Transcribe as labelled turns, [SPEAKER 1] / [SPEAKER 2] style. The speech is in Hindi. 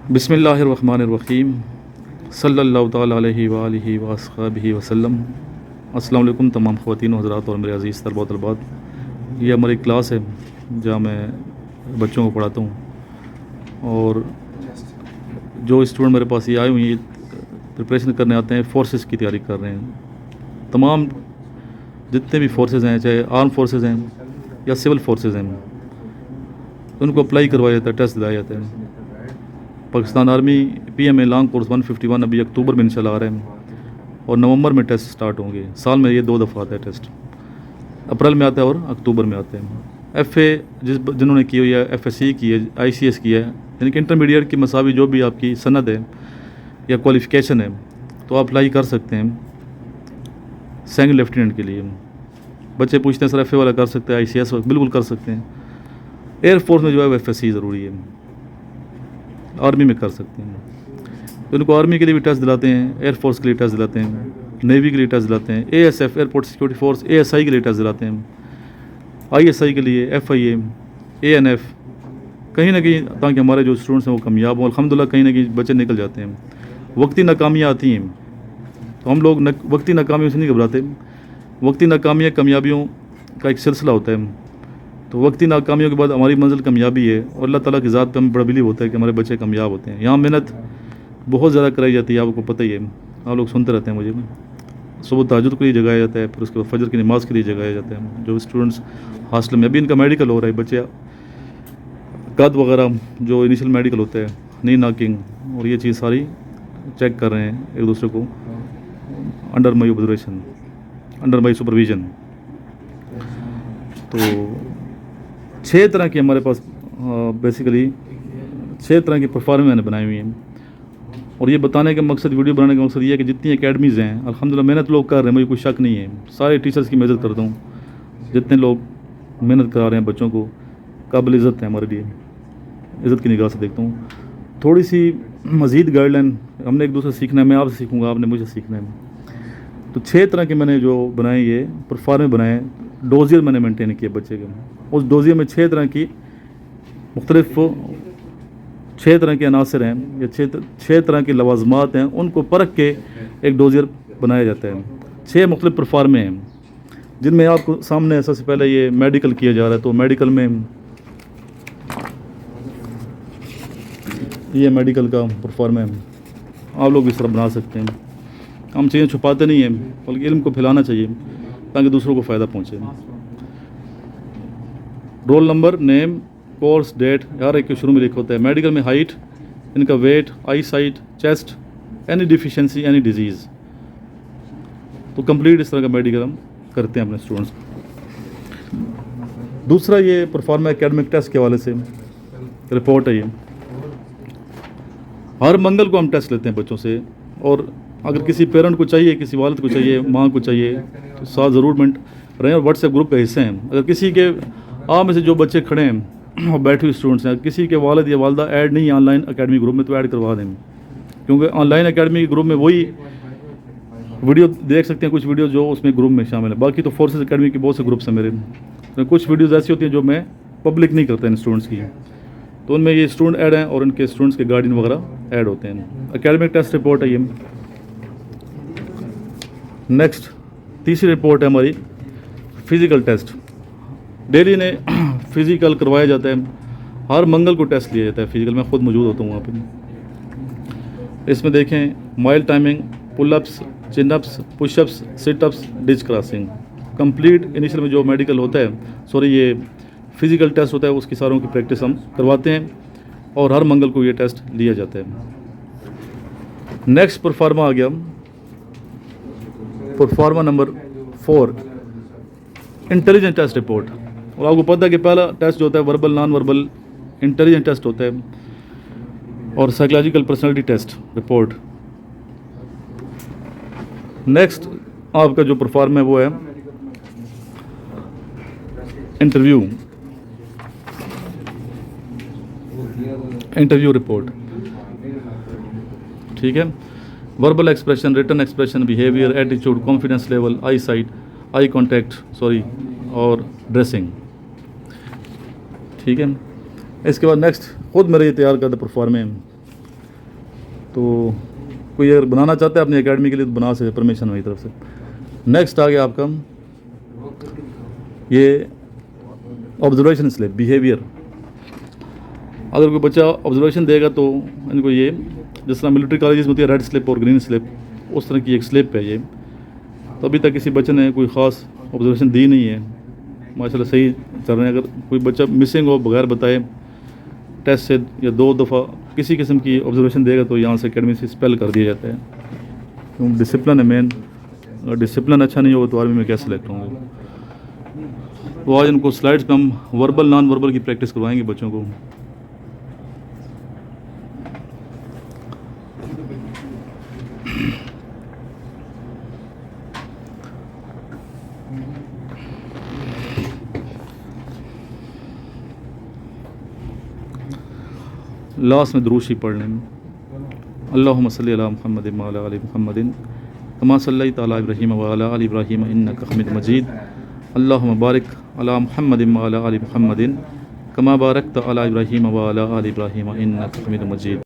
[SPEAKER 1] बिस्मिल्लाहिर्रहमानिर्रहीम सल्लल्लाहु तआला अलैहि व आलिहि व अस्हाबिहि वसल्लम। अस्सलाम वालेकुम तमाम ख़वातीन हज़रात और मेरे अज़ीज़ तलबा तलबात। ये हमारी क्लास है जहाँ मैं बच्चों को पढ़ाता हूँ और जो स्टूडेंट मेरे पास ये आए हुए हैं प्रिपरेशन करने आते हैं, फोर्सेस की तैयारी कर रहे हैं। तमाम जितने भी फोर्सेस हैं, चाहे आर्म फोर्सेस हैं या सिविल फोर्सेस हैं, उनको अप्लाई करवाया जाता है, टेस्ट दिलाया जाता है। Pakistan army PMA long course 151 अभी अक्टूबर में इंशाल्लाह आ रहे हैं और नवंबर में टेस्ट स्टार्ट होंगे। साल में ये 2 दफ़ा आता है टेस्ट, अप्रैल में आता है और अक्टूबर में आते हैं। एफए जिन्होंने की हुई है, एफएससी की है, आईसीएस की है, यानी कि इंटरमीडिएट की मसावी जो भी आपकी सनद है या क्वालिफ़िकेशन है, तो आप अप्लाई कर सकते हैं सेकंड लेफ्टिनेंट के लिए। बच्चे पूछते हैं सर एफए वाला कर सकते हैं, आईसीएस वाला? बिल्कुल कर सकते हैं। एयरफोर्स में जो है एफएससी ज़रूरी है, आर्मी में कर सकते हैं। तो इनको आर्मी के लिए भी टेस्ट दिलाते हैं, एयरफोर्स के लिए टेस्ट दिलाते हैं, नेवी के लिए टेस्ट दिलाते हैं, ASF airport security force, ASI के लिए टेस्ट दिलाते हैं, आईएसआई के लिए, एफआईए, एएनएफ, कहीं ना कहीं, ताकि हमारे जो स्टूडेंट्स हैं वो कामयाब हों। अल्हम्दुलिल्लाह कहीं ना कहीं बच्चे निकल जाते हैं। वक्ती नाकामियाँ आती हैं तो हम लोग वक्ती नाकामियों से नहीं घबराते। वक्ती नाकामियाँ कामयाबियों का एक सिलसिला होता है। तो वक्ती नाकामियों के बाद हमारी मंजिल कामयाबी है और अल्लाह ताला की ज़ात पे हमें बड़ा बिलीव होता है कि हमारे बच्चे कामयाब होते हैं। यहाँ मेहनत बहुत ज़्यादा कराई जाती है, आपको पता ही है, आप लोग सुनते रहते हैं मुझे। सुबह तहज्जुद के लिए जगाया जाता है, फिर उसके बाद फजर की नमाज़ के लिए जगाया जाता है। जो स्टूडेंट्स हॉस्टल में, अभी इनका मेडिकल हो रहा है, बच्चे कद वगैरह जो इनिशियल मेडिकल होता है, नी नॉकिंग और ये चीज़ सारी चेक कर रहे हैं एक दूसरे को, under my observation, under my supervision. तो 6 तरह की हमारे पास बेसिकली 6 तरह की परफॉर्मेंस मैंने बनाई हुई हैं। और ये बताने का मकसद, वीडियो बनाने का मकसद ये है कि जितनी एकेडमीज़ हैं अल्हम्दुलिल्लाह मेहनत लोग कर रहे हैं, मुझे कोई शक नहीं है। सारे टीचर्स की मैं इज़्ज़त करता हूँ, जितने लोग मेहनत करा रहे हैं बच्चों को, काबिल इज़्ज़त है हमारे लिए, इज़्ज़त की निगाह से देखता हूँ। थोड़ी सी मज़ीद गाइडलाइन हमने एक दूसरे से सीखना है, मैं आपसे सीखूँगा, आपने मुझे सीखना है। तो 6 तरह के मैंने जो बनाए, ये परफॉर्मेंस बनाए, डोजियर मैंने मेंटेन किए बच्चे के। उस डोजियर में 6 तरह की मुख्तलिफ 6 तरह के अनासर हैं या 6 तरह की लवाजमात हैं, उनको परख के एक डोजियर बनाया जाता है। 6 मुख्तलिफ परफॉर्में हैं जिनमें आपको सामने सबसे पहले ये मेडिकल किया जा रहा है। तो मेडिकल में ये मेडिकल का परफॉर्में आप लोग इस तरह बना सकते हैं। हम चीज़ें छुपाते नहीं हैं, बल्कि इल्म को फैलाना चाहिए ताकि दूसरों को फ़ायदा पहुँचे। Roll number, name, course, date, हर एक के शुरू में लिखा होता है। मेडिकल में हाइट, इनका weight, eye sight, chest, any deficiency, any disease. तो कंप्लीट इस तरह का मेडिकल हम करते हैं अपने स्टूडेंट्स को। दूसरा ये परफॉर्मेंस एकेडमिक टेस्ट के हवाले से रिपोर्ट है। ये हर मंगल को हम टेस्ट लेते हैं बच्चों से, और अगर किसी पेरेंट को चाहिए, किसी वालिद को चाहिए, माँ को चाहिए, तो साथ ज़रूर मिनट रहें और व्हाट्सएप ग्रुप का हिस्से हैं। अगर किसी के आप में से जो बच्चे खड़े हैं और बैठे हुए स्टूडेंट्स हैं, किसी के वालिद या वालदा ऐड नहीं है ऑनलाइन एकेडमी ग्रुप में, तो ऐड करवा दें, क्योंकि ऑनलाइन एकेडमी ग्रुप में वही वीडियो देख सकते हैं, कुछ वीडियो जो उसमें ग्रुप में शामिल है। बाकी तो फोर्सेस एकेडमी के बहुत से ग्रुप्स हैं मेरे, तो कुछ वीडियोज़ ऐसी होती हैं जो मैं पब्लिक नहीं करता इन स्टूडेंट्स की, तो उनमें ये स्टूडेंट ऐड हैं और उनके स्टूडेंट्स के गार्डियन वगैरह ऐड होते हैं। एकेडमिक टेस्ट रिपोर्ट है ये। नेक्स्ट तीसरी रिपोर्ट है हमारी फ़िज़िकल टेस्ट। डेली ने फ़िज़िकल करवाया जाता है, हर मंगल को टेस्ट लिया जाता है फ़िज़िकल। मैं ख़ुद मौजूद होता हूँ वहाँ पे। इसमें देखें mile timing, pullups, chin ups, pushups, sit-ups, ditch crossing, complete initial में जो मेडिकल होता है, ये फ़िज़िकल टेस्ट होता है, उसकी सारों की प्रैक्टिस हम करवाते हैं और हर मंगल को ये टेस्ट लिया जाता है। नेक्स्ट परफॉर्मा आ गया, proforma number 4, intelligent test report. और आपको पता है कि पहला टेस्ट जो होता है verbal, non verbal, intelligent test होता है, और psychological personality test report. Next आपका जो परफॉर्म है वो है इंटरव्यू रिपोर्ट। ठीक है, verbal expression, written expression, behaviour, attitude, confidence level, eye sight, eye contact और ड्रेसिंग। ठीक है, इसके बाद नेक्स्ट खुद मेरे ये तैयार करता परफॉर्मेंस तो कोई अगर बनाना चाहता है अपनी एकेडमी के लिए तो बना सकते, परमिशन मेरी तरफ से। नेक्स्ट आ गया आपका ये ऑब्जर्वेशन स्लिप, बिहेवियर। अगर कोई बच्चा ऑब्जर्वेशन देगा तो इनको ये, जिस तरह मिलिट्री कॉलेजेस में होती है रेड स्लिप और ग्रीन स्लिप, उस तरह की एक स्लिप है ये। तो अभी तक किसी बच्चे ने कोई ख़ास ऑब्जर्वेशन दी नहीं है, माशाल्लाह सही चल रहे हैं। अगर कोई बच्चा मिसिंग हो बगैर बताए टेस्ट से या 2 दफ़ा किसी किस्म की ऑब्जर्वेशन देगा तो यहाँ से एकेडमी से एक्सपेल कर दिया जाता है, क्योंकि डिसिप्लिन है मेन। अगर डिसिप्लिन अच्छा नहीं होगा तो आर्मी में कैसे सेलेक्ट होंगे। तो आज इनको स्लाइड्स में हम वर्बल नॉन वर्बल की प्रैक्टिस करवाएंगे बच्चों को। लास्ट में दुरूद शरीफ पढ़ लें। अल्लाहुम्मा सल्ली अला मुहम्मदिन व अला आलि मुहम्मदिन कमा सल्लैता अला इब्राहीम व अला आलि इब्राहीम इन्नका हमीदुम मजीद। अल्लाहुम्मा बारिक अला मुहम्मदिन व अला आलि मुहम्मदिन कमा बारकता अला इब्राहीम व अला आलि इब्राहीम इन्नका हमीदुम मजीद।